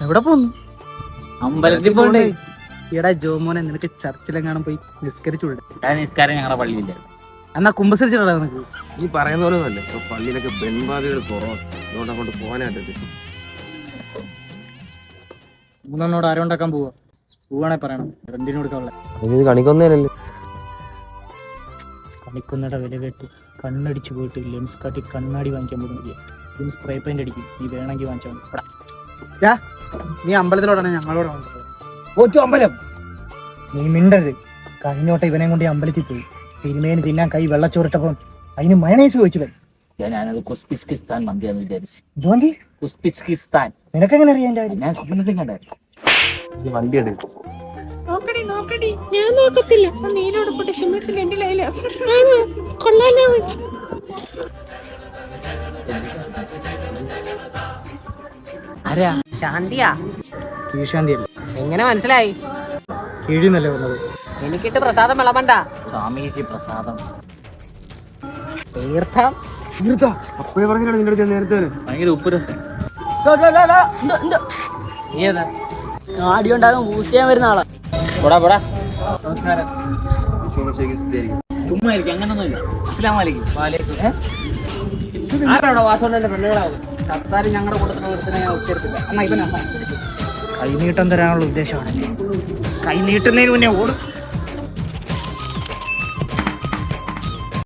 എവിടെ പോന്നു? അമ്പലത്തിൽ പോണ്ടേ? ഈടാ ജോമോനെ, നിനക്ക് ചർച്ചിലെങ്ങാനും പോയി നിസ്കരിച്ചുള്ളൂ. നിസ്കാരം ഞങ്ങളുടെ പള്ളിയില്ല. എന്നാ കുമ്പസരിച്ചിട്ടാ നിനക്ക്? ഈ പറയുന്ന പോലെ തന്നെ ഇപ്പൊ പള്ളിയിലൊക്കെ പെൺവാദികൾ കുറവാണ്, അതുകൊണ്ട് അങ്ങോട്ട് പോകാനായിട്ട്. മൂന്നെണ്ണോട് ആരോ ഉണ്ടാക്കാൻ പോവാ. പോവാണെ പറയണം, റെന്റിന് കൊടുക്കാനുള്ള. ഇത് കണിക്കൊന്നേനല്ലേ? കണിക്കൊന്നയുടെ വില കേട്ട് കണ്ണടിച്ചു പോയിട്ട് ലെൻസ് കാട്ടി കണ്ണാടി വാങ്ങിക്കാൻ പോകുന്നില്ല. ഇതിന് സ്പ്രേ പെയിന്റ് അടിക്കും. നീ വേണമെങ്കിൽ വാങ്ങിച്ചാൽ മതി. നീ അമ്പലത്തിലോടാണ് ഞങ്ങളോട് അമ്പലം. നീ മിണ്ടരുത്. കഴിഞ്ഞോട്ടെ ഇവനെ കൊണ്ട് അമ്പലത്തിൽ പോയി തിരുമേന് തിന്നാൻ കൈ വെള്ളച്ചോറിട്ടപ്പം അതിന് മയണൈസ് ചോദിച്ചു. ഞാനത് കുസ്പിസ്കിസ്ഥാൻ മന്തിയാന്ന് വിചാരിച്ചു. ഇതുമന്തി കുസ്പിസ്കിസ്ഥാൻ നിനക്കെങ്ങനെ അറിയാൻ? ഞാൻ സ്വപ്നത്തിൽ കണ്ടായിരുന്നു. ഈ വണ്ടി എടുക്കും. നോക്കടി, ഞാൻ നോക്കത്തില്ല. നീലോടപ്പെട്ട ഷിമത്തിൽ എന്റെ ലൈല കൊള്ളാലോ. ആരാ? ശാന്തിയാ? കീഴ്ശാന്തി അല്ലേ? എങ്ങനെ മനസ്സിലായി? കീഴിന്നല്ലേ വന്നത്? എനിക്കിട്ട് പ്രസാദം വിളമണ്ട. സ്വാമിജി പ്രസാദം. തീർത്ഥം അപ്പോഴേ പറഞ്ഞാണ് നിന്റെ അടുത്ത് നേരത്തെ. ഭയങ്കര ഉപ്പ് രസം. നീ ഏതാ? ആടി ഉണ്ടാകും ബൂസ്റ്റ് ചെയ്യാൻ വരുന്ന ആളാ. പോടാ. നമസ്കാരം. ചുമ്മാ ഇരിക്കും, അങ്ങനൊന്നുമില്ല. അസ്സലാമു അലൈക്കും. ആരാണോ വാസോണ്ടെ പെണ്ണുകളാവും? കർത്താര് ഞങ്ങളുടെ കൂട്ടത്തിലുള്ള ഒരുത്തനെ ഞാൻ ഉച്ചരിത്തില്ല. എന്നാ ഇവനാ കൈനീട്ടം തരാനുള്ള ഉദ്ദേശമാണല്ലേ? കൈ നീട്ടുന്നതിന് മുന്നേ ഓടും.